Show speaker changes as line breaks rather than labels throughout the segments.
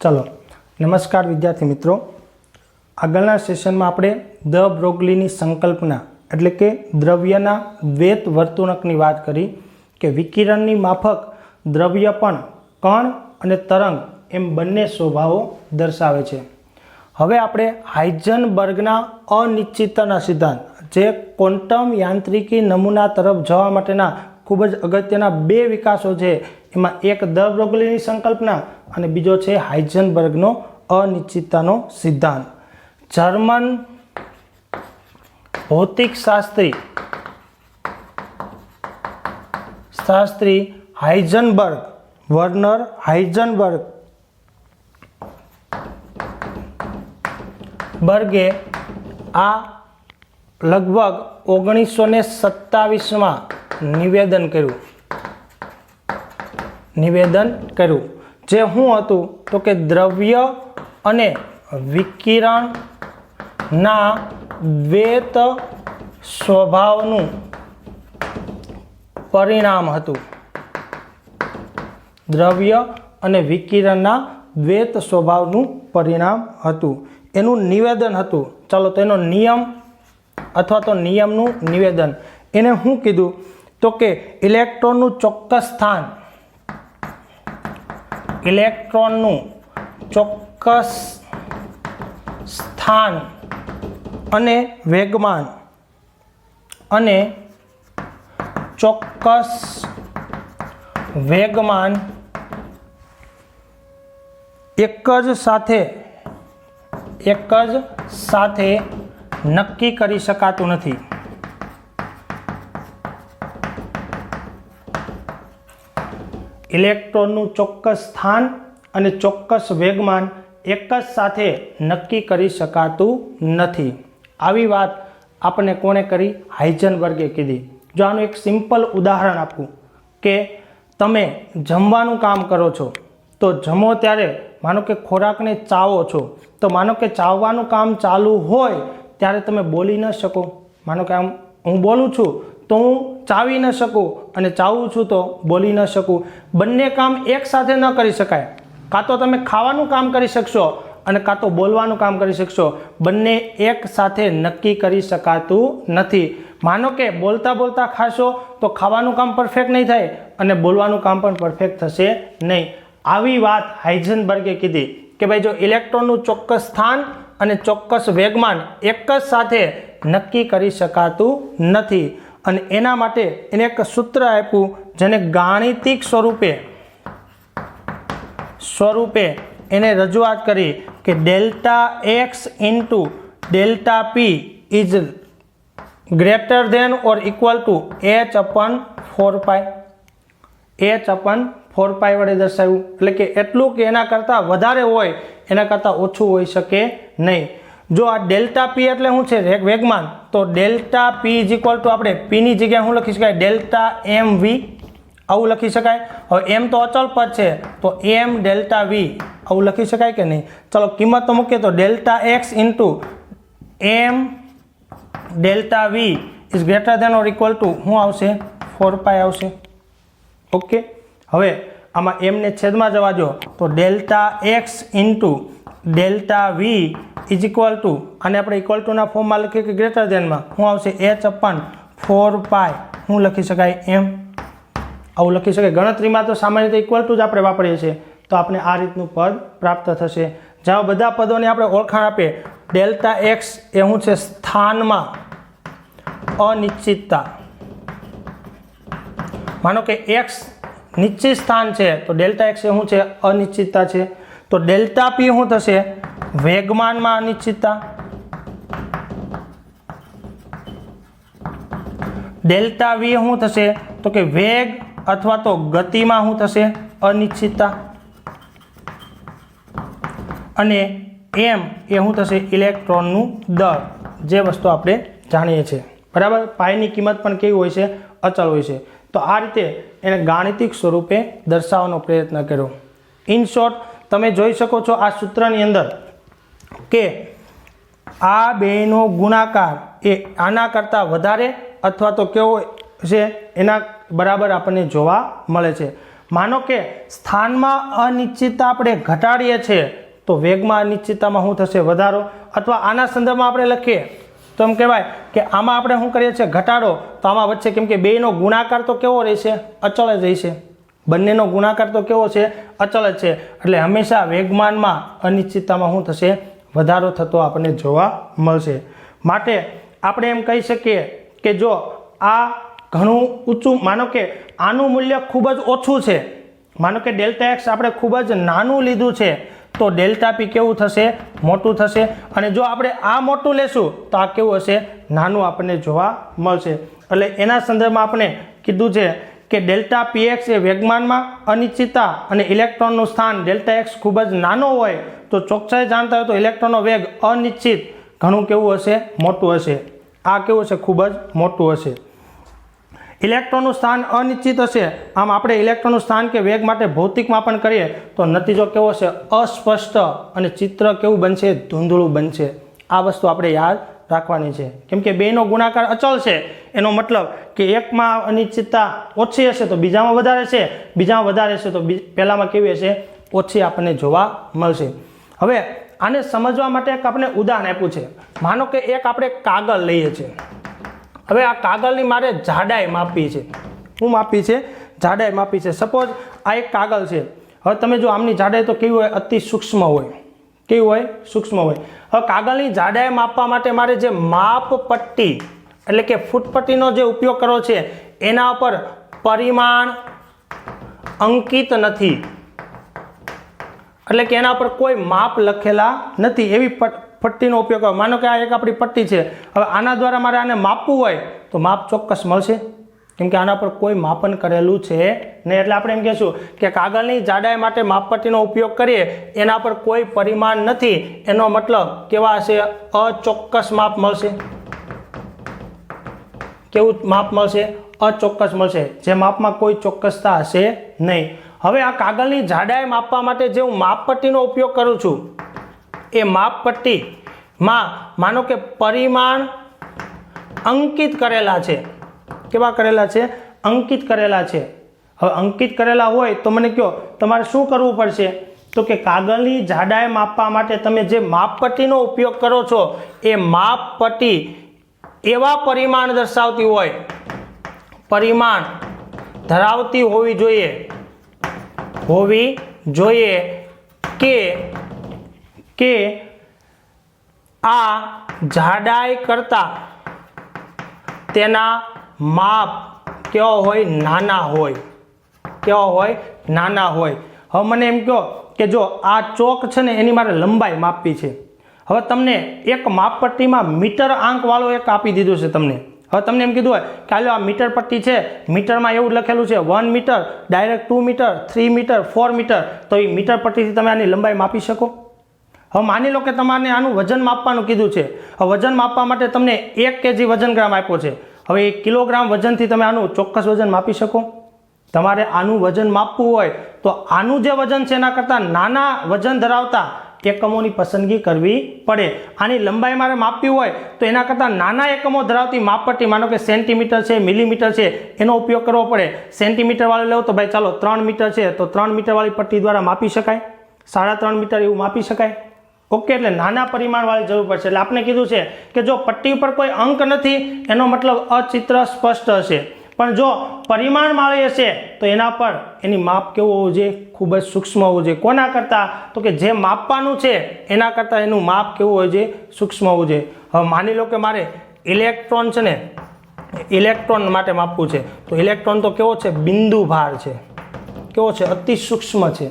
चलो नमस्कार विद्यार्थी मित्रों, आगळना सेशनमां आपणे द ब्रोग्लीनी संकल्पना एटले के द्रव्यना द्वैत वर्तुणकनी वात करी के विकिरणनी माफक द्रव्य पण कण अने तरंग एम बंने स्वभावो दर्शावे छे। हवे आपणे हाइजनबर्गना अनिश्चितताना सिद्धांत जे क्वोंटम यांत्रिकी नमूना तरफ जवा माटेना खूब ज अगत्यना बे विकासो छे, एमां एक द ब्रोग्लीनी संकल्पना अने बीजो छे हाइजनबर्गनो अनिश्चिततानो सिद्धांत। जर्मन भौतिकशास्त्री हाइजनबर्ग, वर्नर हाइजनबर्ग बर्गे आ लगभग 1927 में निवेदन कर्યું जे हूँ हतुं तो के द्रव्य अने विकिरण ना द्वैत स्वभावनुं परिणाम हतुं। द्रव्य अने विकिरणना द्वैत स्वभावनुं परिणाम हतुं एनुं निवेदन हतुं। चलो तो एनो नियम अथवा तो नियमनुं निवेदन एने हुं कीधुं तो के इलेक्ट्रॉननुं चोक्कस स्थान, इलेक्ट्रॉननुं चोक्कस स्थान अने वेगमान अने चोक्कस वेगमान एक ज साथे नक्की करी शकातुं नथी। इलेक्ट्रॉननुं चोक्कस स्थान अने चोक्कस वेगमान एक ज साथे नक्की करी शकातुं नथी। आवी वात आपने कोणे करी? हाइजनबर्गे कीधी। जो आनुं एक सिंपल उदाहरण आपूं के तमे जमवानुं काम करो छो तो जमो त्यारे मानो के खोराकने चावो छो तो मानो के चाववानुं काम चालू होय त्यारे तमे बोली न शको। मानो के आम हूँ बोलूँ छूँ तो हूँ चावी न सकूँ अने चावूँ छूँ तो बोली न सकूँ। बंने काम एक साथे न करी शकाय। कां तो तमे खावानुं काम करी शकशो अने कां तो बोलवानुं काम करी शकशो। बंने एक साथे नक्की करी शकातुं नथी। मानो के बोलता बोलता खाशो तो खावानुं काम परफेक्ट नहीं थाय अने बोलवानुं काम पण परफेक्ट थशे नहीं। आवी वात हाइजनबर्गे कीधी के भाई जो इलेक्ट्रॉननुं चोक्कस स्थान अने चोक्कस वेगमान एक ज साथे नक्की करी शकातुं नथी अने एना माटे एने एक सूत्र आप्युं जेने गाणितिक स्वरूपे एने रजूआत करी के delta X into delta P is greater than और इक्वल टू एच अपन 4 पाई वडे दर्शाव्युं। एटले के एटલું કે એના કરતાં વધારે હોય એના કરતાં ઓછું હોઈ શકે નહીં। जो आ डेल्टा पी एटले શું છે? વેગમાન। તો delta P is equal to આપણે p ની જગ્યાએ શું લખી શકાય? डेल्टा एम वी આવું લખી શકાય। હવે m તો અચળ પદ છે તો m डेल्टा वी આવું લખી શકાય કે નહીં? ચલો કિંમત તો મૂકીએ તો delta X into m delta V is greater than और इक्वल टू શું આવશે? 4 પાઈ આવશે। ओके, हवे आमा एम ने छेद में जवा दो तो delta X into delta V is equal to आने अपने इक्वल टू ना फॉर्म में लखीए कि ग्रेटर देन में हूँ आवशे एच अपन 4 पाई हूँ लखी शकाय एम आવું लखी शकाय। गणतरी में तो सामान्य रीते इक्वल टू ज आपणे वापरीए छीए तो आपने आ रीतनु पद प्राप्त थशे। ज्यां बधा पदोनी आपणे ओळखाण आपीए डेल्टा एक्स ए हुं छे स्थान में अनिश्चितता। मानो कि एक्स निश्चित स्थान है तो डेल्टा एक्स शू है? अनिश्चितता है। तो डेल्टा पी शू थशे? वेगमान में अनिश्चितता। डेल्टा वी शू थशे? तो कि वेग अथवा तो गति में शू थशे? अनिश्चितता। अने एम ए शू थशे? इलेक्ट्रॉननुं दर, जे वस्तु आपणे जाणीए छीए। बराबर। पाईनी किंमत पण केवी होय छे? अचल होय छे। तो आ रीते एने गाणितिक स्वरूपे दर्शावવાનો प्रयत्न कर्यो। इन शॉर्ट तमे जोई शको छो आ सूत्रनी अंदर के आ बेनो गुणाकार ए आना करता वधारे अथवा तो केवो छे एना बराबर आपने जोवा मळे छे। માનો કે સ્થાનમાં અનિશ્ચિતતા આપણે ઘટાડીએ છીએ તો વેગમાં અનિશ્ચિતતામાં શું થશે? વધારો. અથવા આના સંદર્ભમાં આપણે લખીએ તો એમ કહેવાય કે આમાં આપણે શું કરીએ છીએ? ઘટાડો. તો આમાં વચ્ચે કેમ કે બેયનો ગુણાકાર તો કેવો રહેશે? અચળ જ રહેશે. બંનેનો ગુણાકાર તો કેવો છે? અચળ જ છે. એટલે હંમેશા વેગમાનમાં અનિશ્ચિતતામાં શું થશે? વધારો થતો આપણને જોવા મળશે. માટે આપણે એમ કહી શકીએ કે જો આ ઘણું ઊંચું, માનો કે આનું મૂલ્ય ખૂબ જ ઓછું છે, માનો કે ડેલ્ટા એક્સ આપણે ખૂબ જ નાનું લીધું છે, તો ડેલ્ટા પી કેવું થશે? મોટું થશે. અને જો આપણે આ મોટું લેશું તો આ કેવું હશે? નાનું આપણને જોવા મળશે. એટલે એના સંદર્ભમાં આપણે કીધું છે કે ડેલ્ટા પીએક્સ એ વેગમાનમાં અનિશ્ચિતતા અને ઇલેક્ટ્રોનનું સ્થાન ડેલ્ટા એક્સ ખૂબ જ નાનો હોય તો ચોકસાઈ જાણતા હોય તો ઇલેક્ટ્રોનનો વેગ અનિશ્ચિત ઘણું કેવું હશે? મોટું હશે. આ કેવું હશે? ખૂબ જ મોટું હશે. ઇલેક્ટ્રોનનું સ્થાન અનિશ્ચિત હશે. આમ આપણે ઇલેક્ટ્રોનનું સ્થાન કે વેગ માટે ભૌતિક માપન કરીએ તો નતીજો કેવો હશે? અસ્પષ્ટ અને ચિત્ર કેવું બનશે? ધૂંધળું બનશે. આ વસ્તુ આપણે યાદ રાખવાની છે. કેમ કે બેનો ગુણાકાર અચળ છે, એનો મતલબ કે એકમાં અનિશ્ચિતતા ઓછી હશે તો બીજામાં વધારે છે, બીજામાં વધારે હશે તો પહેલામાં કેવી હશે? ઓછી આપણને જોવા મળશે. હવે આને સમજવા માટે એક આપણે ઉદાહરણ આપ્યું છે. માનો કે એક આપણે કાગળ લઈએ છીએ. હવે આ કાગળની મારે જાડાઈ માપવી છે. શું માપવી છે? જાડાઈ માપવી છે. સપોઝ આ એક કાગળ છે. હવે તમે જો આમની જાડાઈ તો કેવી હોય? અતિ સૂક્ષ્મ હોય. કેવી હોય? સૂક્ષ્મ હોય. હવે કાગળની જાડાઈ માપવા માટે મારે જે માપ પટ્ટી એટલે કે ફૂટપટ્ટીનો જે ઉપયોગ કરવો છે એના ઉપર પરિમાણ અંકિત નથી, એટલે કે એના પર કોઈ માપ લખેલા નથી એવી પટ્ટીનો ઉપયોગ કરો. માનો કે આ એક આપણી પટ્ટી છે. હવે આના દ્વારા મારે આને માપવું હોય તો માપ ચોક્કસ મળશે, કેમ કે આના પર કોઈ માપન કરેલું છે નહીં. એટલે આપણે એમ કહીશું કે કાગળની જાડાઈ માટે માપપટ્ટીનો ઉપયોગ કરીએ, એના પર કોઈ પરિમાણ નથી, એનો મતલબ કેવા હશે? અચોક્કસ માપ મળશે. કેવું માપ મળશે? અચોક્કસ મળશે, જે માપમાં કોઈ ચોક્કસતા હશે નહીં. હવે આ કાગળની જાડાઈ માપવા માટે જે હું માપપટ્ટીનો ઉપયોગ કરું છું એ માપપટ્ટીમાં માનો કે પરિમાણ અંકિત કરેલા છે. કેવા કરેલા છે? અંકિત કરેલા છે. હવે અંકિત કરેલા હોય તો મને કહો તમારે શું કરવું પડશે? તો કે કાગળની જાડાઈ માપવા માટે તમે જે માપપટ્ટીનો ઉપયોગ કરો છો એ માપપટ્ટી એવા પરિમાણ દર્શાવતી હોય, પરિમાણ ધરાવતી હોવી જોઈએ કે આ જાડાઈ કરતા તેના માપ કેવા હોય? નાના હોય. કેવા હોય? નાના હોય. હવે મને એમ કહો કે જો આ ચોક છે ને એની મારે લંબાઈ માપવી છે. હવે તમને એક માપપટ્ટીમાં મીટર આંકવાળો એક આપી દીધું છે તમને. હવે તમને એમ કીધું હોય કે હાલો આ મીટર પટ્ટી છે, મીટરમાં એવું લખેલું છે 1 meter, direct 2 meter, 3 meter, 4 meter, તો એ મીટર પટ્ટીથી તમે આની લંબાઈ માપી શકો? હવે માની લો કે તમારે આનું વજન માપવાનું કીધું છે. હવે વજન માપવા માટે તમને 1 kg વજનગ્રામ આપ્યો છે. હવે 1 કિલોગ્રામ વજનથી તમે આનું ચોક્કસ વજન માપી શકો? તમારે આનું વજન માપવું હોય તો આનું જે વજન છે એના કરતાં નાના વજન ધરાવતા એકમોની પસંદગી કરવી પડે. આની લંબાઈ મારે માપવી હોય તો એના કરતાં નાના એકમો ધરાવતી માપપટ્ટી, માનો કે સેન્ટીમીટર છે, મિલીમીટર છે, એનો ઉપયોગ કરવો પડે. સેન્ટીમીટર વાળું લેવું તો ભાઈ ચાલો 3 મીટર છે તો 3 મીટર વાળી પટ્ટી દ્વારા માપી શકાય, 3.5 મીટર એવું માપી શકાય. ઓકે, એટલે નાના પરિમાણવાળી જરૂર પડશે. એટલે આપણે કીધું છે કે જો પટ્ટી ઉપર કોઈ અંક નથી એનો મતલબ અચિત્ર સ્પષ્ટ હશે, પણ જો પરિમાણવાળી હશે તો એના પર એની માપ કેવું હોવું જોઈએ? ખૂબ જ સૂક્ષ્મ હોવું જોઈએ. કોના કરતાં? તો કે જે માપવાનું છે એના કરતાં એનું માપ કેવું હોવું જોઈએ? સૂક્ષ્મ હોવું જોઈએ. હવે માની લો કે મારે ઇલેક્ટ્રોન છે ને, ઇલેક્ટ્રોન માટે માપવું છે તો ઇલેક્ટ્રોન તો કેવો છે? બિંદુ ભાર છે. કેવો છે? અતિ સૂક્ષ્મ છે.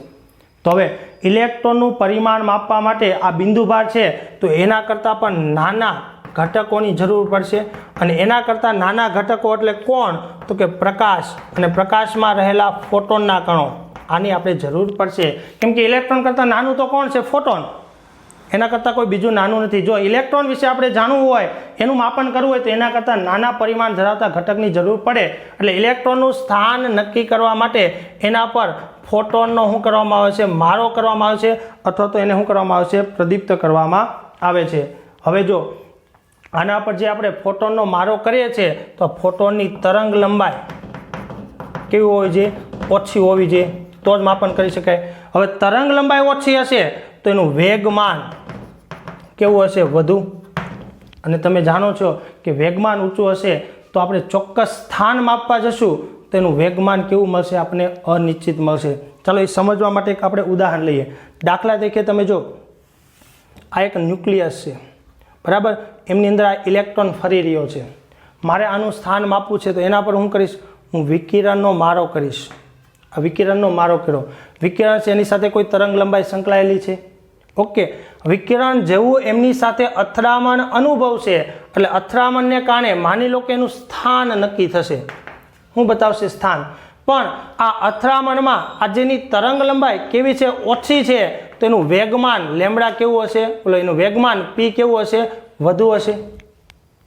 તો હવે ઇલેક્ટ્રોનનું પરિમાણ માપવા માટે આ બિંદુ ભાર છે તો એના કરતાં પણ નાના ઘટકોની જરૂર પડશે. અને એના કરતાં નાના ઘટકો એટલે કોણ? તો કે પ્રકાશ અને પ્રકાશમાં રહેલા ફોટોનના કણો. આની આપણે જરૂર પડશે, કેમ કે ઇલેક્ટ્રોન કરતાં નાનું તો કોણ છે? ફોટોન. એના કરતાં કોઈ બીજું નાનું નથી. જો ઇલેક્ટ્રોન વિશે આપણે જાણવું હોય, એનું માપન કરવું હોય તો એના કરતાં નાના પરિમાણ ધરાવતા ઘટકની જરૂર પડે. એટલે ઇલેક્ટ્રોનનું સ્થાન નક્કી કરવા માટે એના પર ફોટોનનો શું કરવામાં આવે છે? મારો કરવામાં આવે છે, અથવા તો એને શું કરવામાં આવે છે? પ્રદીપ્ત કરવામાં આવે છે. હવે જો આના પર જે આપણે ફોટોનનો મારો કરીએ છીએ તો ફોટોનની તરંગ લંબાઈ કેવી હોવી જોઈએ? ઓછી હોવી જોઈએ તો જ માપન કરી શકાય. હવે તરંગ લંબાઈ ઓછી હશે તો એનું વેગમાન કેવું હશે? વધુ. અને તમે જાણો છો કે વેગમાન ઊંચું હશે તો આપણે ચોક્કસ સ્થાન માપવા જશું તો એનું વેગમાન કેવું મળશે? આપણને અનિશ્ચિત મળશે. ચાલો એ સમજવા માટે એક આપણે ઉદાહરણ લઈએ. દાખલા તરીકે તમે જો આ એક ન્યુક્લિયસ છે, બરાબર, એમની અંદર આ ઇલેક્ટ્રોન ફરી રહ્યો છે. મારે આનું સ્થાન માપવું છે તો એના પર હું કરીશ? હું વિકિરણનો મારો કરીશ. આ વિકિરણનો મારો કર્યો. વિકિરણ છે એની સાથે કોઈ તરંગ લંબાઈ સંકળાયેલી છે? ઓકે. વિકિરણ જેવું એમની સાથે અથડામણ અનુભવશે એટલે અથડામણને કારણે માની લો કે એનું સ્થાન નક્કી થશે. હું બતાવશે સ્થાન. પણ આ અથડામણમાં આ જેની તરંગ લંબાઈ કેવી છે? ઓછી છે. તો એનું વેગમાન લેમડા કેવું હશે? એનું વેગમાન પી કેવું હશે? વધુ હશે.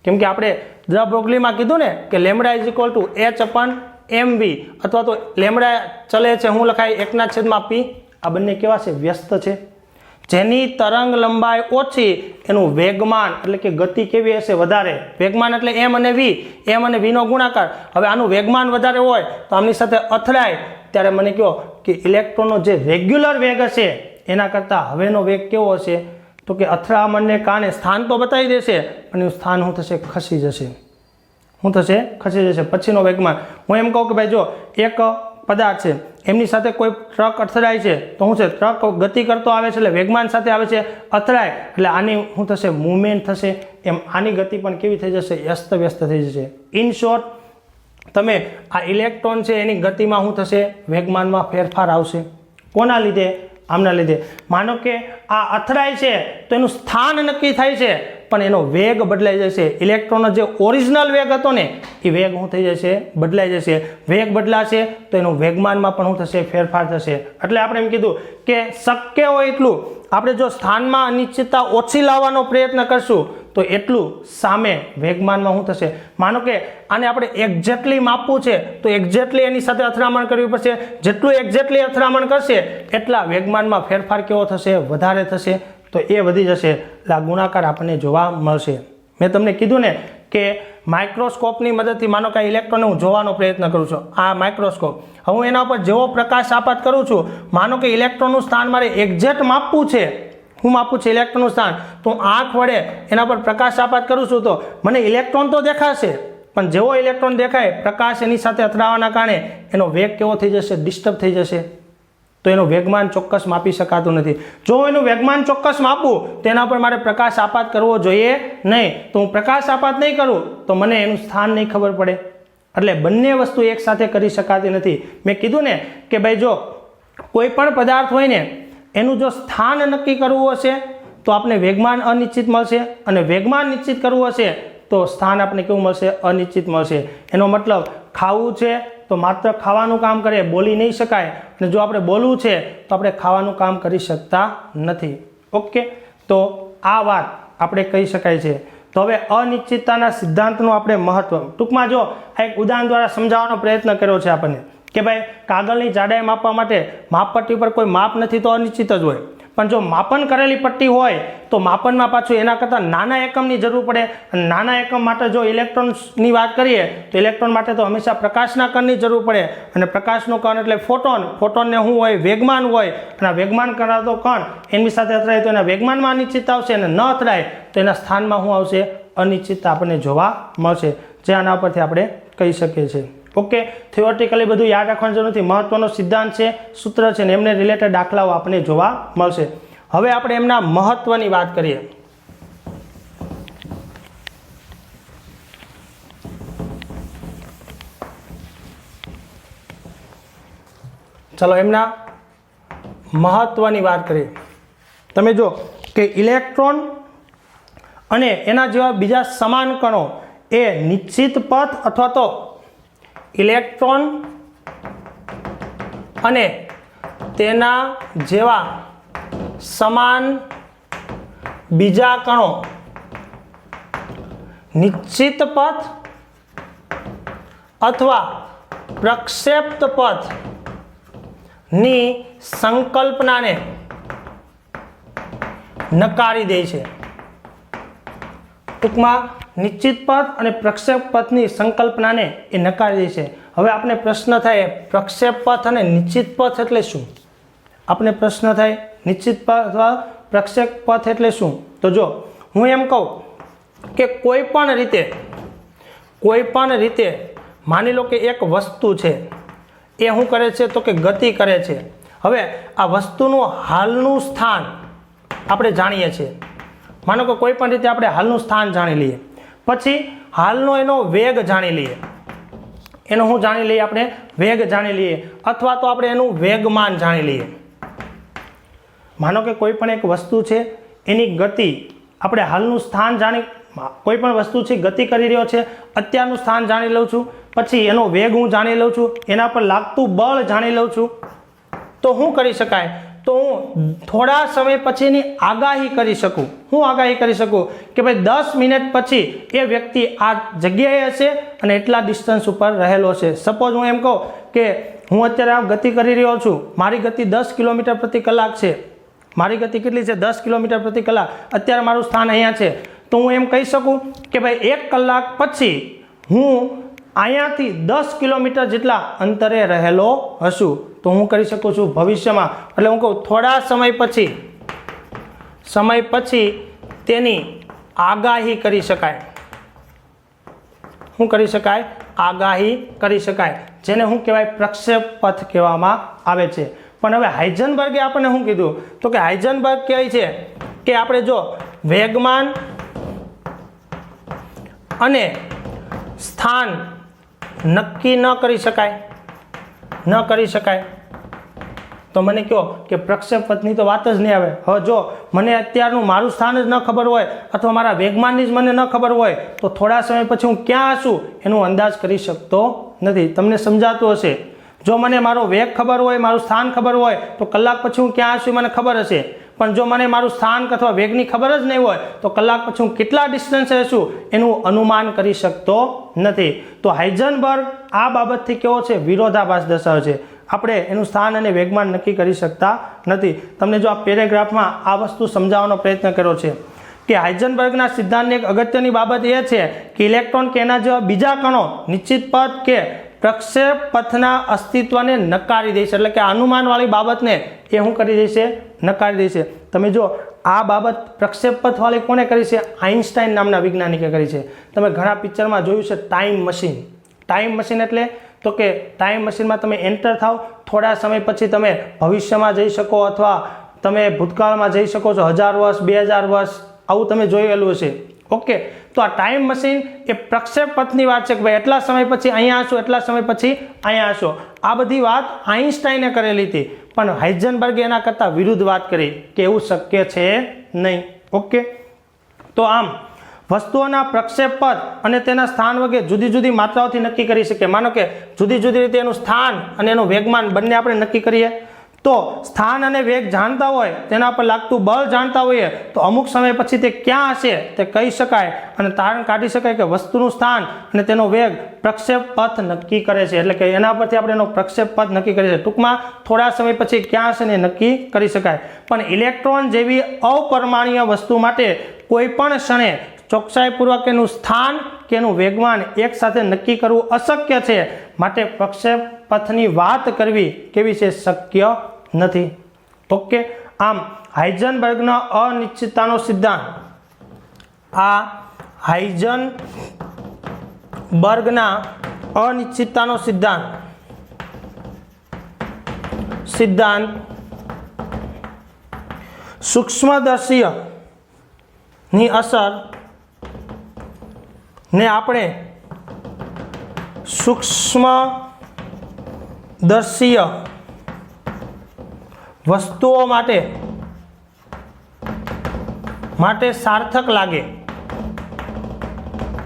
કેમ કે આપણે દ બ્રોગલીમાં કીધું ને કે lambda is equal two h/mv અથવા તો લેમડા ચલે છે હું લખાય 1/p. આ બંને કેવા છે? વ્યસ્ત છે. જેની તરંગ લંબાઈ ઓછી એનું વેગમાન એટલે કે ગતિ કેવી હશે? વધારે. વેગમાન એટલે m અને v, m અને v નો ગુણાકાર. હવે આનું વેગમાન વધારે હોય તો આમની સાથે અથડાય ત્યારે મને કહો કે ઇલેક્ટ્રોનનો જે રેગ્યુલર વેગ હશે એના કરતાં હવેનો વેગ કેવો હશે? તો કે અથડામણને કારણે સ્થાન તો બતાવી દેશે પણ એનું સ્થાન શું થશે? ખસી જશે. શું થશે? ખસી જશે. પછીનો વેગમાન હું એમ કહું કે ભાઈ જો એક પદાર્થ છે એમની સાથે કોઈ ટ્રક અથડાય છે તો શું છે? ટ્રક ગતિ કરતો આવે છે એટલે વેગમાન સાથે આવે છે, અથડાય એટલે આની શું થશે? મૂવમેન્ટ થશે. એમ આની ગતિ પણ કેવી થઈ જશે? અસ્ત વ્યસ્ત થઈ જશે. ઇન શોર્ટ તમે આ ઇલેક્ટ્રોન છે એની ગતિમાં શું થશે? વેગમાનમાં ફેરફાર આવશે. કોના લીધે? આમના લીધે. માનો કે આ અથડાય છે તો એનું સ્થાન નક્કી થાય છે પણ એનો વેગ બદલાઈ જશે. ઇલેક્ટ્રોનનો જે ઓરિજિનલ વેગ હતો ને એ વેગ શું થઈ જશે? બદલાઈ જશે. વેગ બદલાશે તો એનું વેગમાનમાં પણ શું થશે? ફેરફાર થશે. એટલે આપણે એમ કીધું કે શક્ય હોય એટલું આપણે જો સ્થાનમાં અનિશ્ચિતતા ઓછી લાવવાનો પ્રયત્ન કરશું તો એટલું સામે વેગમાનમાં શું થશે? માનો કે આને આપણે એક્ઝેક્ટલી માપવું છે તો એક્ઝેક્ટલી એની સાથે અથડામણ કરવી પડશે. જેટલું એક્ઝેક્ટલી અથડામણ કરશે એટલા વેગમાનમાં ફેરફાર કેવો થશે? વધારે થશે. તો એ વધી જશે એટલે આ ગુણાકાર આપણને જોવા મળશે. મેં તમને કીધું ને કે માઇક્રોસ્કોપની મદદથી માનો કે ઇલેક્ટ્રોનને હું જોવાનો પ્રયત્ન કરું છું. આ માઇક્રોસ્કોપ હું એના ઉપર જેવો પ્રકાશ આપાત કરું છું, માનો કે ઇલેક્ટ્રોનનું સ્થાન મારે એક્ઝેક્ટ માપવું છે. હું માપું છું ઇલેક્ટ્રોનનું સ્થાન તો આંખ વડે એના પર પ્રકાશ આપાત કરું છું તો મને ઇલેક્ટ્રોન તો દેખાશે પણ જેવો ઇલેક્ટ્રોન દેખાય પ્રકાશ એની સાથે અથડાવાના કારણે એનો વેગ કેવો થઈ જશે? ડિસ્ટર્બ થઈ જશે. તો એનું વેગમાન ચોક્કસ માપી શકાતું નથી. જો એનું વેગમાન ચોક્કસ માપું તેના પર મારે પ્રકાશ આપાત કરવો જોઈએ નહીં. તો હું પ્રકાશ આપાત નહીં કરું તો મને એનું સ્થાન નહીં ખબર પડે. એટલે બંને વસ્તુ એકસાથે કરી શકાતી નથી. મેં કીધું ને કે ભાઈ જો કોઈ પણ પદાર્થ હોય ને એનું જો સ્થાન નક્કી કરવું હશે તો આપણે વેગમાન અનિશ્ચિત મળશે અને વેગમાન નિશ્ચિત કરવું હશે તો સ્થાન આપણે કેવું મળશે? અનિશ્ચિત મળશે. એનો મતલબ ખાવું છે તો માત્ર ખાવાનું કામ કરે, બોલી નહીં શકાય. અને જો આપણે બોલવું છે તો આપણે ખાવાનું કામ કરી શકતા નથી. ઓકે. તો આ વાત આપણે કહી શકાય છે. તો હવે અનિશ્ચિતતાના સિદ્ધાંતનું આપણે મહત્વ ટૂંકમાં જો આ એક ઉદાહરણ દ્વારા સમજાવવાનો પ્રયત્ન કર્યો છે આપણને કે ભાઈ કાગળની જાડાઈ માપવા માટે માપપટ્ટી પર કોઈ માપ નથી તો અનિશ્ચિત જ હોય. પણ જો માપન કરેલી પટ્ટી હોય તો માપનમાં પાછું એના કરતાં નાના એકમની જરૂર પડે. અને નાના એકમ માટે જો ઇલેક્ટ્રોન્સની વાત કરીએ તો ઇલેક્ટ્રોન માટે તો હંમેશા પ્રકાશના કણની જરૂર પડે. અને પ્રકાશનો કણ એટલે ફોટોન. ફોટોનને શું હોય? વેગમાન હોય. અને વેગમાન કરાતો કણ એની સાથે અથડાય તો એના વેગમાનમાં અનિશ્ચિતતા આવશે અને ન અથડાય તો એના સ્થાનમાં શું આવશે? અનિશ્ચિતતા આપણને જોવા મળશે. જે આના પરથી આપણે કહી શકીએ છીએ. ઓકે. થિયોરિટિકલી બધું યાદ રાખવાની જરૂર નથી. મહત્વનો સિદ્ધાંત છે, સૂત્ર છે ને એમને રિલેટેડ દાખલાઓ આપણને જોવા મળશે. હવે આપણે એમના મહત્વની વાત કરીએ. ચલો એમના મહત્વની વાત કરીએ. તમે જો કે ઇલેક્ટ્રોન અને એના જેવા બીજા સમાન કણો એ નિશ્ચિત પથ અથવા તો ઇલેક્ટ્રોન અને તેના જેવા સમાન બીજા કણો નિશ્ચિત પથ અથવા પ્રક્ષેપ્ત પથની સંકલ્પનાને નકારી દે છે. ટૂંકમાં નિશ્ચિત પથ અને પ્રક્ષેપ પથની સંકલ્પનાને એ નકારી દે છે. હવે આપણે પ્રશ્ન થાય પ્રક્ષેપ પથ અને નિશ્ચિત પથ એટલે શું? આપણે પ્રશ્ન થાય નિશ્ચિત પથ અથવા પ્રક્ષેપ પથ એટલે શું? તો જો હું એમ કહું કે કોઈ પણ રીતે માની લો કે એક વસ્તુ છે એ શું કરે છે તો કે ગતિ કરે છે. હવે આ વસ્તુનું હાલનું સ્થાન આપણે જાણીએ છીએ. માનો કે કોઈ પણ રીતે આપણે હાલનું સ્થાન જાણી લઈએ, પછી હાલનો એનો વેગ જાણી લઈએ. એનો શું જાણી લઈએ? આપણે વેગ જાણી લઈએ, અથવા તો આપણે એનું વેગમાન જાણી લઈએ. માનો કે કોઈ પણ એક વસ્તુ છે એની ગતિ આપણે હાલનું સ્થાન કોઈ પણ વસ્તુ છે ગતિ કરી રહ્યો છે, અત્યારનું સ્થાન જાણી લઉં છું, પછી એનો વેગ હું જાણી લઉં છું, એના પર લાગતું બળ જાણી લઉં છું, તો શું કરી શકાય? તો હું થોડા સમય પછીની આગાહી કરી શકું. હું આગાહી કરી શકું કે ભાઈ 10 મિનિટ પછી એ વ્યક્તિ આ જગ્યાએ હશે અને એટલા ડિસ્ટન્સ ઉપર રહેલો છે. સપોઝ હું એમ કહું કે હું અત્યારે આ ગતિ કરી રહ્યો છું, મારી ગતિ 10 કિલોમીટર પ્રતિ કલાક છે. મારી ગતિ કેટલી છે? 10 કિલોમીટર પ્રતિ કલાક. અત્યારે મારું સ્થાન અહીંયા છે. તો હું એમ કહી શકું કે ભાઈ 1 કલાક પછી હું અહીંયાથી 10 કિલોમીટર જેટલા અંતરે રહેલો હશું. તો હું કરી શકું છું ભવિષ્યમાં, એટલે હું કહું થોડા સમય પછી તેની આગાહી કરી શકાય. શું કરી શકાય? આગાહી કરી શકાય, જેને શું કહેવાય? પ્રક્ષેપ પથ કહેવામાં આવે છે. પણ હવે હાઇઝનબર્ગે આપણને શું કીધું? તો કે હાઇઝનબર્ગ કહે છે કે આપણે જો વેગમાન અને સ્થાન નક્કી ન કરી શકાય તો મને કહો કે પ્રક્ષેપ પથની તો વાત જ નહીં આવે. હવે જો મને અત્યારનું મારું સ્થાન જ ન ખબર હોય અથવા મારા વેગમાનની જ મને ન ખબર હોય તો થોડા સમય પછી હું ક્યાં હશું એનું અંદાજ કરી શકતો નથી. તમને સમજાતું હશે? જો મને મારો વેગ ખબર હોય, મારું સ્થાન ખબર હોય તો કલાક પછી હું ક્યાં હશું મને ખબર હશે. પણ જો મને મારું સ્થાન અથવા વેગની ખબર જ નહીં હોય તો કલાક પછી હું કેટલા ડિસ્ટન્સે હશું એનું અનુમાન કરી શકતો નથી. તો હાઇઝનબર્ગ આ બાબતથી કેવો છે? વિરોધાભાસ દર્શાવે છે. આપણે એનું સ્થાન અને વેગમાન નક્કી કરી શકતા નથી. તમને જો આ પેરેગ્રાફમાં આ વસ્તુ સમજાવવાનો પ્રયત્ન કર્યો છે કે હાઇઝનબર્ગના સિદ્ધાંતની એક અગત્યની બાબત એ છે કે ઇલેક્ટ્રોન કે એના જેવા બીજા કણો નિશ્ચિત પથ કે પ્રક્ષેપ પથના અસ્તિત્વને નકારી દેશે. એટલે કે અનુમાનવાળી બાબતને એ શું કરી દેશે? નકારી દેશે. તમે જો આ બાબત પ્રક્ષેપ પથવાળી કોને કરી છે? આઇન્સ્ટાઈન નામના વૈજ્ઞાનિકે કરી છે. તમે ઘણા પિક્ચરમાં જોયું છે ટાઈમ મશીન. ટાઈમ મશીન એટલે તો કે ટાઈમ મશીનમાં તમે એન્ટર થાવ, થોડા સમય પછી તમે ભવિષ્યમાં જઈ શકો અથવા તમે ભૂતકાળમાં જઈ શકો છો, 1000 વર્ષ 2000 વર્ષ, આવું તમે જોયેલું હશે. ઓકે, તો આ ટાઈમ મશીન એ પ્રક્ષેપ પથની વાત છે કે ભાઈ એટલા સમય પછી અહીંયા હશો, એટલા સમય પછી અહીંયા હશો. આ બધી વાત આઇન્સ્ટાઈને કરેલી હતી, પણ હાઇઝનબર્ગે એના કરતાં વિરુદ્ધ વાત કરી કે એવું શક્ય છે નહીં. ઓકે, તો આમ વસ્તુઓના પ્રક્ષેપ પથ અને તેના સ્થાન વગેરે જુદી જુદી માત્રાઓથી નક્કી કરી શકીએ. માનો કે જુદી જુદી રીતે એનું સ્થાન અને એનું વેગમાન બંને આપણે નક્કી કરીએ તો સ્થાન અને વેગ જાણતા હોય, તેના પર લાગતું બળ જાણતા હોઈએ તો અમુક સમય પછી તે ક્યાં હશે તે કહી શકાય અને તારણ કાઢી શકાય કે વસ્તુનું સ્થાન અને તેનો વેગ પ્રક્ષેપ પથ નક્કી કરે છે. એટલે કે એના પરથી આપણે એનો પ્રક્ષેપ પથ નક્કી કરીએ છીએ. ટૂંકમાં થોડા સમય પછી ક્યાં હશે ને નક્કી કરી શકાય. પણ ઇલેક્ટ્રોન જેવી અપરમાણ્ય વસ્તુ માટે કોઈ પણ ક્ષણે ચોકસાઈપૂર્વક એનું સ્થાન કે એનું વેગમાન એક સાથે નક્કી કરવું અશક્ય છે. માટે પ્રક્ષેપ પથની વાત કરવી કેવી છે? શક્ય નથી. ઓકે, આમ હાઇઝનબર્ગનો અનિશ્ચિતતાનો સિદ્ધાંત, આ હાઇઝનબર્ગના અનિશ્ચિતતાનો સિદ્ધાંત સૂક્ષ્મદર્શીય ની અસર ને આપણે સૂક્ષ્મદર્શીય વસ્તુઓ માટે સાર્થક લાગે,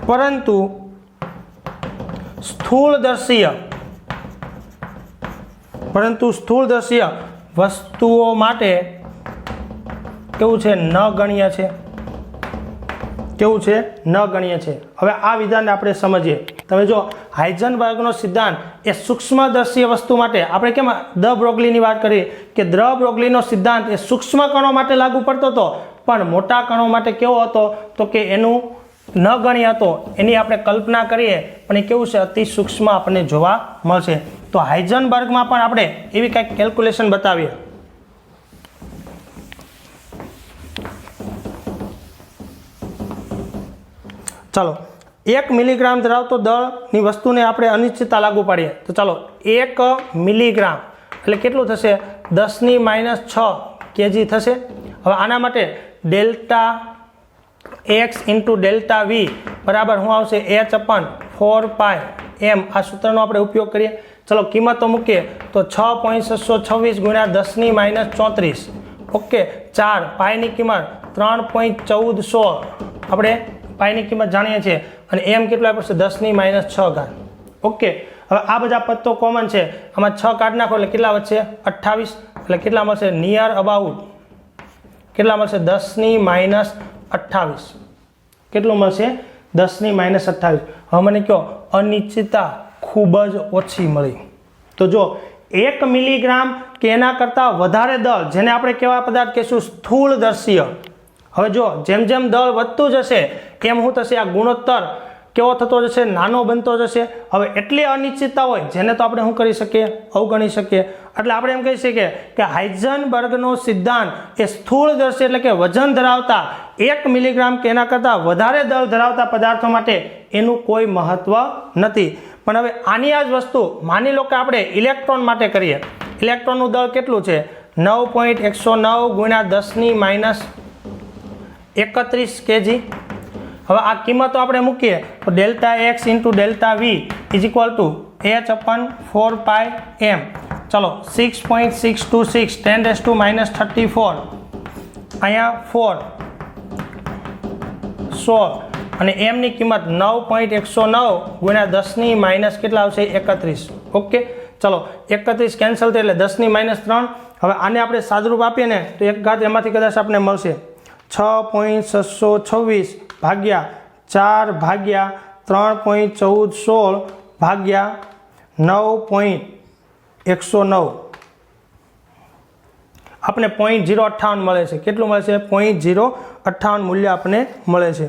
પરંતુ સ્થૂળદર્શીય વસ્તુઓ માટે કેવું છે? નગણ્ય છે. કેવું છે? નગણ્ય છે. હવે આ વિધાનને આપણે સમજીએ. તમે જો હાઇઝનબર્ગનો સિદ્ધાંત એ સૂક્ષ્મદર્શીય વસ્તુ માટે, આપણે કેમ દ બ્રોગલીની વાત કરી કે દ બ્રોગલીનો સિદ્ધાંત એ સૂક્ષ્મ કણો માટે લાગુ પડતો હતો, પણ મોટા કણો માટે કેવો હતો? તો કે એનું ન ગણ્યા તો એની આપણે કલ્પના કરીએ પણ એ કેવું છે, અતિ સૂક્ષ્મ આપણને જોવા મળશે. તો હાઇઝનબર્ગમાં પણ આપણે એવી કંઈક કેલ્ક્યુલેશન બતાવીએ. ચાલો, 1 મિલીગ્રામ ધરાવતો દળની વસ્તુને આપણે અનિશ્ચિતતા લાગુ પાડીએ તો ચાલો 1 મિલીગ્રામ એટલે કેટલું થશે, 10⁻6 kg થશે. હવે આના માટે delta x into delta V બરાબર શું આવશે, h/4πm. આ સૂત્રનો આપણે ઉપયોગ કરીએ. ચલો કિંમતો મૂકીએ તો 6.626 ગુણ્યા 10⁻34. ઓકે, 4 પાયની કિંમત 3.1416. આપણે પાયની કિંમત જાણીએ છીએ અને એમ કેટલું આપ્યું છે, 10⁻6. ઓકે, હવે આ બધા પદ તો કોમન છે, આમાં 6 કાઢી નાખો એટલે કેટલા વધશે, 28. એટલે કેટલા મળશે, નિયર અબાઉટ કેટલા મળશે, 10⁻28. કેટલું મળશે, 10⁻28. હવે મને કહો અનિશ્ચિતતા ખૂબ જ ઓછી મળી. તો જો 1 મિલીગ્રામ કે એના કરતાં વધારે દળ, જેને આપણે કેવા પદાર્થ કહીશું, સ્થૂળદર્શીય. હવે જો જેમ જેમ દળ વધતું જશે એમ શું થશે, આ ગુણોત્તર કેવો થતો જશે, નાનો બનતો જશે. હવે એટલી અનિશ્ચિતતા હોય જેને તો આપણે શું કરી શકીએ, અવગણી શકીએ. એટલે આપણે એમ કહી શકીએ કે હાઇઝનબર્ગનો સિદ્ધાંત એ સ્થૂળદર્શી એટલે કે વજન ધરાવતા 1 મિલીગ્રામ કે એના કરતાં વધારે દળ ધરાવતા પદાર્થો માટે એનું કોઈ મહત્વ નથી. પણ હવે આની આ જ વસ્તુ માની લો કે આપણે ઇલેક્ટ્રોન માટે કરીએ. ઇલેક્ટ્રોનનું દળ કેટલું છે, 9.109 ગુણ્યા 10⁻31 kg. હવે આ કિંમતો આપણે મૂકીએ તો delta x into delta V is equal to h/4πm. ચલો 6.626 10⁻34 અહીંયા 4 16 અને એમની કિંમત 9.109 ગુણ્યા 10⁻ કેટલા આવશે, 31. ઓકે, ચલો 31 કેન્સલ થાય એટલે 10⁻3. હવે આને આપણે સાદુરૂપ આપીએ ને તો એક ઘાત એમાંથી કદાચ આપણે મળશે 6.626 ભાગ્યા 4 ભાગ્યા 3.1416 ભાગ્યા 9.109 આપણે 0.058 મળે છે. કેટલું મળે છે, 0.058 મૂલ્ય આપણને મળે છે.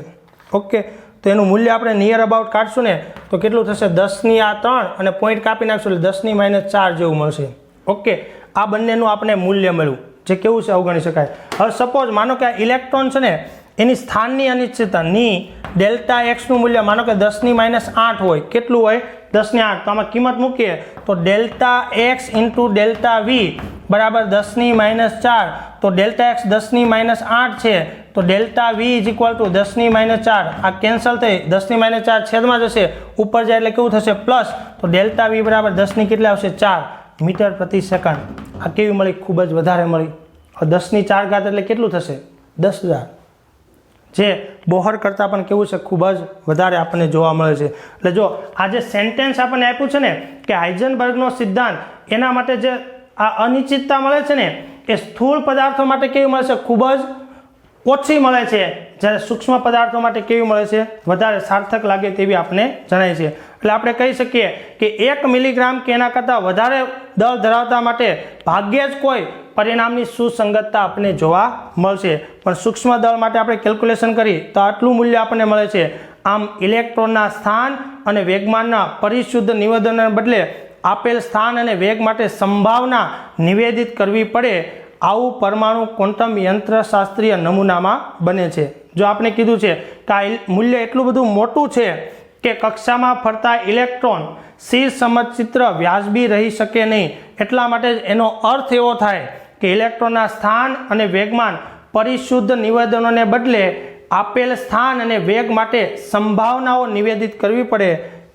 ઓકે, તો એનું મૂલ્ય આપણે નિયર અબાઉટ કાઢશું ને તો કેટલું થશે, 10⁻3 અને પોઈન્ટ કાપી નાખશું એટલે 10⁻4 જેવું મળશે. ઓકે, આ બંનેનું આપણે મૂલ્ય મળ્યું જે કેવું છે, અવગણી શકાય. હવે સપોઝ માનો કે આ ઇલેક્ટ્રોન છે ને એની સ્થાનની અનિશ્ચિતતા ની ડેલ્ટા એક્સનું મૂલ્ય માનો કે 10⁻8 હોય. કેટલું હોય, 10⁻8. તો આમાં કિંમત મૂકીએ તો delta X into delta V બરાબર 10⁻4. તો ડેલ્ટા એક્સ 10⁻8 છે તો delta V is equal to 10⁻4. આ કેન્સલ થઈ 10⁻4 છેદમાં જશે, ઉપર જાય એટલે કેવું થશે, પ્લસ. તો ડેલ્ટા વી બરાબર 10 કેટલા આવશે, 4 મીટર પ્રતિ સેકન્ડ. આ કેવી મળી, ખૂબ જ વધારે મળી. 10⁴ એટલે કેટલું થશે, 10,000. જે બોહર કરતાં પણ કેવું છે, ખૂબ જ વધારે આપણને જોવા મળે છે. એટલે જો આ જે સેન્ટેન્સ આપણને આપ્યું છે ને કે હાઇઝનબર્ગનો સિદ્ધાંત, એના માટે જે આ અનિશ્ચિતતા મળે છે ને એ સ્થૂળ પદાર્થો માટે કેવી મળે છે, ખૂબ જ ઓછી મળે છે. જ્યારે સૂક્ષ્મ પદાર્થો માટે કેવી મળે છે, વધારે સાર્થક લાગે તેવી આપણે જણાય છે. એટલે આપણે કહી શકીએ કે 1 મિલીગ્રામ કે એના કરતાં વધારે દળ ધરાવતા માટે ભાગ્યે જ કોઈ પરિણામની સુસંગતતા આપણને જોવા મળશે. પણ સૂક્ષ્મ દળ માટે આપણે કેલ્ક્યુલેશન કરી તો આટલું મૂલ્ય આપણને મળે છે. આમ ઇલેક્ટ્રોનના સ્થાન અને વેગમાનના પરિશુદ્ધ નિવેદનને બદલે આપેલ સ્થાન અને વેગ માટે સંભાવના નિવેદિત કરવી પડે, આવું પરમાણુ ક્વોન્ટમ યંત્રશાસ્ત્રીય નમૂનામાં બને છે. જો આપણે કીધું છે કે આ મૂલ્ય એટલું બધું મોટું છે કે કક્ષામાં ફરતા ઇલેક્ટ્રોન સ્થિર સમચિત્ર વ્યાજબી રહી શકે નહીં, એટલા માટે જ એનો અર્થ એવો થાય કે ઇલેક્ટ્રોનના સ્થાન અને વેગમાન પરિશુદ્ધ નિવેદનોને બદલે આપેલ સ્થાન અને વેગ માટે સંભાવનાઓ નિવેદિત કરવી પડે,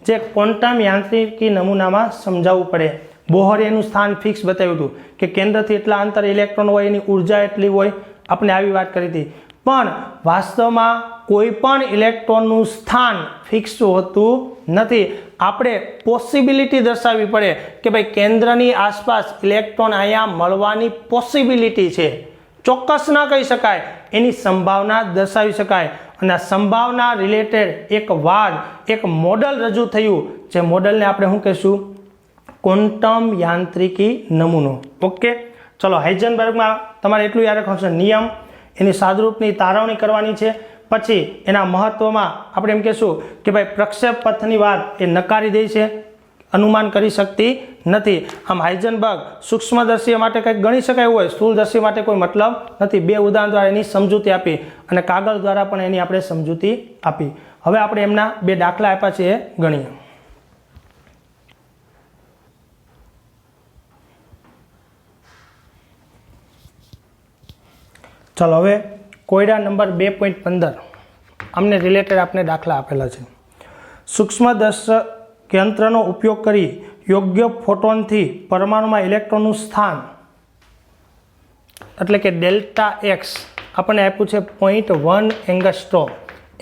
જે ક્વોન્ટમ યાંત્રિકી નમૂનામાં સમજાવવું પડે. બોહરે એનું સ્થાન ફિક્સ બતાવ્યું હતું કે કેન્દ્રથી એટલા અંતર ઇલેક્ટ્રોન હોય, એની ઉર્જા એટલી હોય, આપણે આવી વાત કરી હતી. પણ વાસ્તવમાં કોઈ પણ ઇલેક્ટ્રોનનું સ્થાન ફિક્સ હોતું નથી. આપણે પોસિબિલિટી દર્શાવવી પડે કે ભાઈ કેન્દ્રની આસપાસ ઇલેક્ટ્રોન અહીંયા મળવાની પોસિબિલિટી છે. ચોક્કસ ન કહી શકાય, એની સંભાવના દર્શાવી શકાય. અને આ સંભાવના રિલેટેડ એક વાદ, એક મોડલ રજૂ થયું, જે મોડલને આપણે શું કહીશું, ક્વોન્ટમ યાંત્રિકી નમૂનો. ઓકે, ચલો હાઇઝનબર્ગમાં તમારે એટલું યાદ રાખવાનું છે, નિયમ, એની સાદુરૂપની તારવણી કરવાની છે. પછી એના મહત્વમાં આપણે એમ કહેશું કે ભાઈ પ્રક્ષેપ પથની વાત એ નકારી દે છે, અનુમાન કરી શકતી નથી. આમ હાઇઝનબર્ગ સૂક્ષ્મદર્શી માટે કંઈક ગણી શકાય એવું હોય, સ્થૂળદર્શી માટે કોઈ મતલબ નથી. બે ઉદાહરણ દ્વારા એની સમજૂતી આપી અને કાગળ દ્વારા પણ એની આપણે સમજૂતી આપી. હવે આપણે એમના બે દાખલા આપ્યા છે એ ગણીએ. ચાલો હવે કોયડા નંબર 2.15 અમને રિલેટેડ આપણે દાખલા આપેલા છે. સૂક્ષ્મદર્શક યંત્રનો ઉપયોગ કરી યોગ્ય ફોટોનથી પરમાણુમાં ઇલેક્ટ્રોનનું સ્થાન એટલે કે ડેલ્ટા એક્સ આપણને આપ્યું છે 0.1 એંગસ્ટ્રોમ.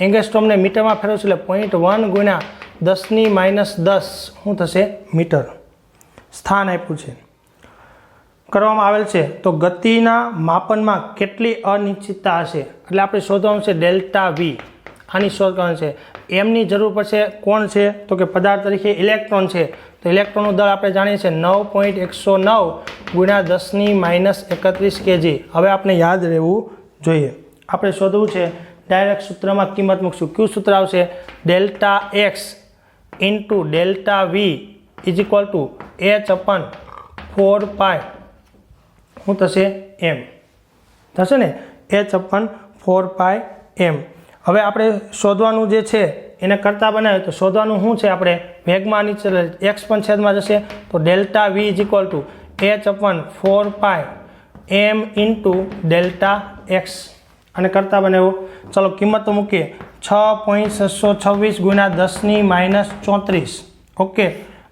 એંગસ્ટ્રોમને મીટરમાં ફેરવશું એટલે 0.1 ગુણ્યા 10⁻10 શું થશે મીટર સ્થાન આપ્યું છે, કરવામાં આવેલ છે. તો ગતિના માપનમાં કેટલી અનિશ્ચિતતા હશે એટલે આપણે શોધવાનું છે ડેલ્ટા વી. આની શોધ કરવાની છે. એમની જરૂર પડશે. કોણ છે તો કે પદાર્થ તરીકે ઇલેક્ટ્રોન છે. તો ઇલેક્ટ્રોનનું દળ આપણે જાણીએ છીએ 9.109 ગુણ્યા 10⁻31 kg. હવે આપણે યાદ રહેવું જોઈએ. આપણે શોધવું છે ડાયરેક્ટ સૂત્રમાં કિંમત મૂકશું. કયું સૂત્ર આવશે? Delta X into delta V is equal to h/4π શું થશે એમ થશે ને h/4π એમ. હવે આપણે શોધવાનું જે છે એને કરતા બનાવ્યું તો શોધવાનું શું છે? આપણે વેગમાં નીચે એક્સ પણ છેદમાં જશે તો delta V is equal to h/4π M into delta X અને કરતા બનાવ્યો. ચાલો કિંમત તો મૂકીએ 6.626 ગુણ્યા 10⁻34. ઓકે,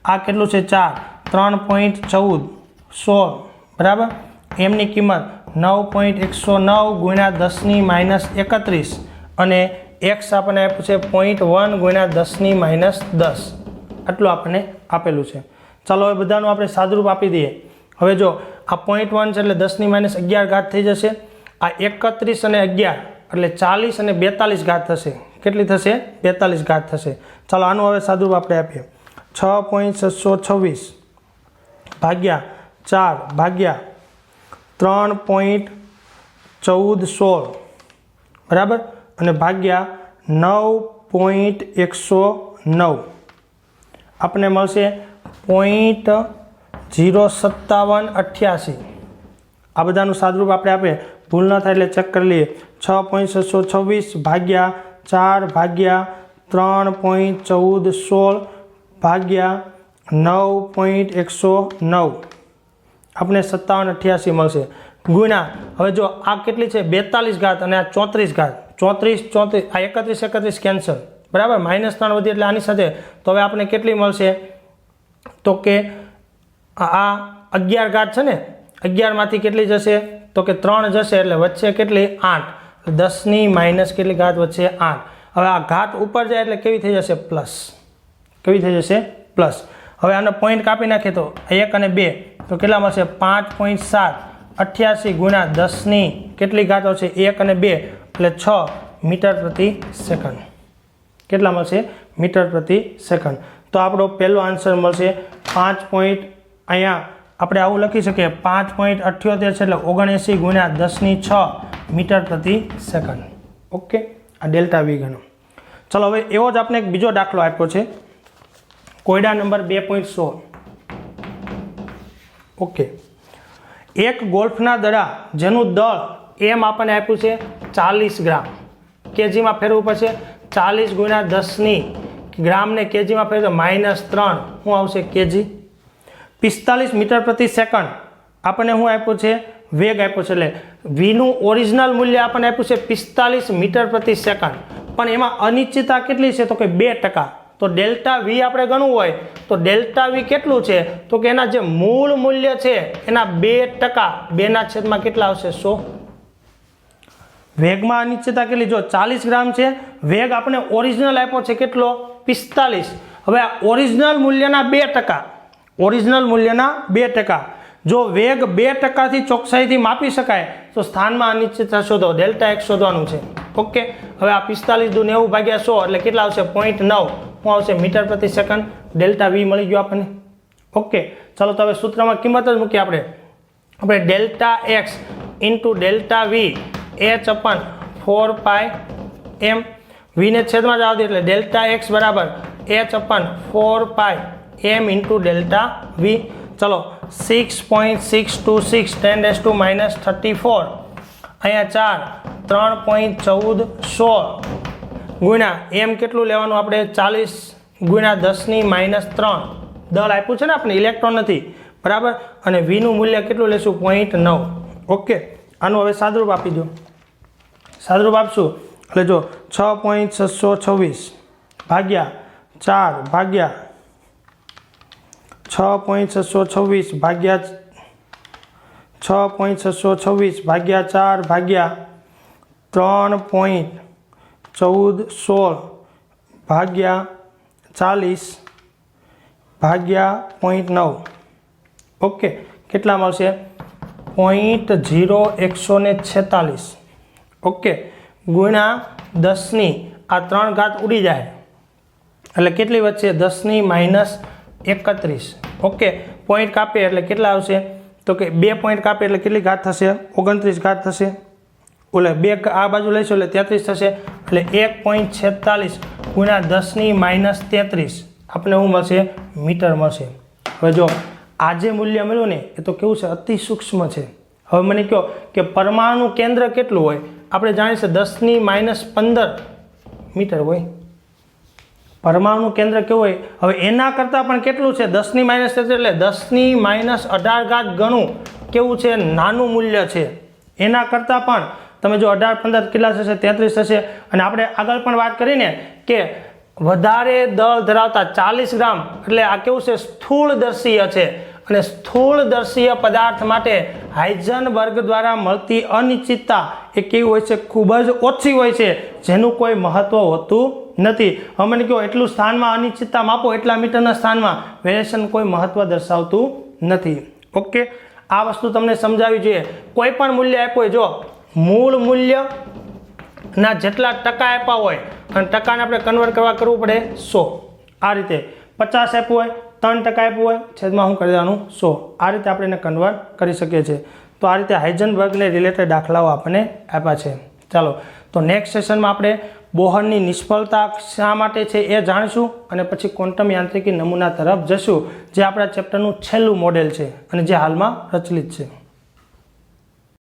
આ કેટલું છે 4 3.14 16 બરાબર. એમની કિંમત 9.109 ગુણ્યા 10⁻31 અને એક્સ આપણને આપ્યું છે 0.1 ગુણ્યા 10⁻10 આટલું આપણને આપેલું છે. ચાલો હવે બધાનું આપણે સાદુરૂપ આપી દઈએ. હવે જો આ 0.1 છે એટલે 10⁻11 ઘાત થઈ જશે. આ 31 અને 11 એટલે 40 અને 42 ઘાત થશે. કેટલી થશે? 42 ઘાત થશે. ચાલો આનું હવે સાદુરૂપ આપણે આપીએ. 6.626 ભાગ્યા 4 ભાગ્યા 3.1416 બરાબર અને ભાગ્યા 9.109 આપણને મળશે 0.05788. આ બધાનું સાદુરૂપ આપણે આપીએ, ભૂલ ન થાય એટલે ચેક કરી લઈએ. 6.626 ભાગ્યા 4 ભાગ્યા 3.1416 ભાગ્યા 9.109 આપણે 5788 મળશે. ગુણ્યા હવે જો આ કેટલી છે 42 ઘાત અને આ 34 ઘાત 34 આ 31 કેન્સલ બરાબર. -3 વધી એટલે આની સાથે તો હવે આપણે કેટલી મળશે તો કે આ 11 ઘાત છે ને 11 માંથી કેટલી જશે તો કે 3 જશે એટલે વચ્ચે કેટલી 8 10⁻ કેટલી ઘાત વચ્ચે 8. હવે આ ઘાત ઉપર જાય એટલે કેવી થઈ જશે પ્લસ. કેવી થઈ જશે પ્લસ. હવે આનો પોઈન્ટ કાપી નાખીએ તો 1 અને 2 તો કેટલા મળશે 5.788 ગુણ્યા 10ની કેટલી ઘાતો છે 1 અને 2 એટલે 6 મીટર પ્રતિ સેકન્ડ. કેટલા મળશે મીટર પ્રતિ સેકન્ડ. તો આપણો પહેલો આન્સર મળશે 5. અહીંયા આપણે આવું લખી શકીએ 5.78 છે એટલે 79 ગુણ્યા 10⁶ મીટર પ્રતિ સેકન્ડ. ઓકે, આ ડેલ્ટા વી ગણો. ચલો હવે એવો જ આપણે એક બીજો દાખલો આપ્યો છે કોયડા નંબર 2.16. ઓકે, એક ગોલ્ફના દડા જેનું દળ એમ આપણને આપ્યું છે 40 ગ્રામ કેજીમાં ફેરવવું પડશે. 40 ગુણ્યા 10ની ગ્રામને કેજીમાં ફેરવો -3 શું આવશે કેજી. 45 મીટર પ્રતિ સેકન્ડ આપણને શું આપ્યું છે વેગ આપ્યો છે એટલે વીનું ઓરિજિનલ મૂલ્ય આપણને આપ્યું છે 45 મીટર પ્રતિ સેકન્ડ. પણ એમાં અનિશ્ચિતતા કેટલી છે તો કે 2%. તો ડેલ્ટા વી આપણે ગણવું હોય તો ડેલ્ટા વી કેટલું છે તો કે એના જે મૂળ મૂલ્ય છે એના 2%. 2/100 કેટલા આવશે 100. વેગમાં અનિશ્ચિતતા કેટલી જો 40 ગ્રામ છે, વેગ આપણે ઓરિજિનલ આપ્યો છે કેટલો 45. હવે આ ઓરિજિનલ મૂલ્યના 2%. ઓરિજિનલ મૂલ્યના 2%. જો વેગ 2%થી ચોકસાઈથી માપી શકાય તો સ્થાનમાં અનિશ્ચિતતા શોધો. ડેલ્ટા એક્સ શોધવાનું છે. ઓકે, હવે આ 45 × 90 ભાગ્યા 100 એટલે કેટલા આવશે 0.9 શું આવશે મીટર પ્રતિ સેકન્ડ. ડેલ્ટા વી મળી ગયો આપણને. ઓકે, ચાલો તો હવે સૂત્રમાં કિંમત જ મૂકીએ આપણે delta X into delta V h/4π M વીને છેદમાં જ આવતી એટલે ડેલ્ટા એક્સ બરાબર h/4 π m ઇન્ટુ ડેલ્ટા વી. ચલો 6.626 10⁻⁻34 અહીંયા 4 3.1416 ગુણ્યા એમ કેટલું લેવાનું આપણે 40 ગુણ્યા 10⁻³ દળ આપ્યું છે ને આપણે, ઇલેક્ટ્રોન નથી બરાબર. અને વીનું મૂલ્ય કેટલું લેશું 0.9. ઓકે, આનું હવે સાદુરૂપ આપી દો. સાદુરૂપ આપશું એટલે જો 6.626 ભાગ્યા 4 ભાગ્યા 6.626 ભાગ્યા 6.626 ભાગ્યા 4 ભાગ્યા 3.1416 ભાગ્યા 40 ભાગ્યા 0.9. ઓકે, કેટલા મળશે 0.0146. ઓકે, ગુણ્યા 10ની આ 3 ઘાત ઉડી જાય એટલે કેટલી વધશે 10⁻31. ઓકે, પોઈન્ટ કાપે એટલે કેટલા આવશે તો કે 2 પોઈન્ટ કાપે એટલે કેટલી ઘાત થશે 29 ઘાત થશે. ઓલે 2 આ બાજુ લઈશું એટલે 33 થશે એટલે 1.46 ગુણ્યા 10⁻33 આપણે શું મળશે મીટર મળશે. હવે જો આ જે મૂલ્ય મળ્યું ને એ તો કેવું છે અતિ સૂક્ષ્મ છે. હવે મને કહો કે પરમાણુ કેન્દ્ર કેટલું હોય આપણે જાણીએ 10⁻15 મીટર હોય પરમાણુ કેન્દ્ર કેવું હોય. હવે એના કરતાં પણ કેટલું છે 10⁻33 એટલે 10⁻18 ગણું કેવું છે નાનું મૂલ્ય છે. એના કરતાં પણ તમે જો 18 15 કેટલા થશે 33 થશે. અને આપણે આગળ પણ વાત કરીને કે વધારે દળ ધરાવતા 40 ગ્રામ એટલે આ કેવું છે સ્થૂળદર્શીય છે. અને સ્થૂળદર્શીય પદાર્થ માટે હાઇઝનબર્ગ દ્વારા મળતી અનિશ્ચિતતા એ કેવી હોય છે ખૂબ જ ઓછી હોય છે, જેનું કોઈ મહત્વ હોતું નથી. હવે મને કહો એટલું સ્થાનમાં અનિશ્ચિતતા માપો એટલા મીટરના સ્થાનમાં વેરિએશન કોઈ મહત્વ દર્શાવતું નથી. ઓકે, આ વસ્તુ તમને સમજાવવી જોઈએ. કોઈ પણ મૂલ્ય આપ્યું હોય જો મૂળ મૂલ્ય ના જેટલા ટકા આપ્યા હોય અને ટકાને આપણે કન્વર્ટ કરવું પડે 100. આ રીતે 50 આપ્યું હોય 3% આપ્યું હોય છેદમાં શું કરી દેવાનું 100. આ રીતે આપણે એને કન્વર્ટ કરી શકીએ છીએ. તો આ રીતે હાઇઝનબર્ગને રિલેટેડ દાખલાઓ આપણને આપ્યા છે. ચાલો, તો નેક્સ્ટ સેશનમાં આપણે બોહરની નિષ્ફળતા શા માટે છે એ જાણીશું અને પછી ક્વોન્ટમ યાંત્રિકી નમૂના તરફ જશું, જે આપણા ચેપ્ટરનું છેલ્લું મોડેલ છે અને જે હાલમાં પ્રચલિત છે.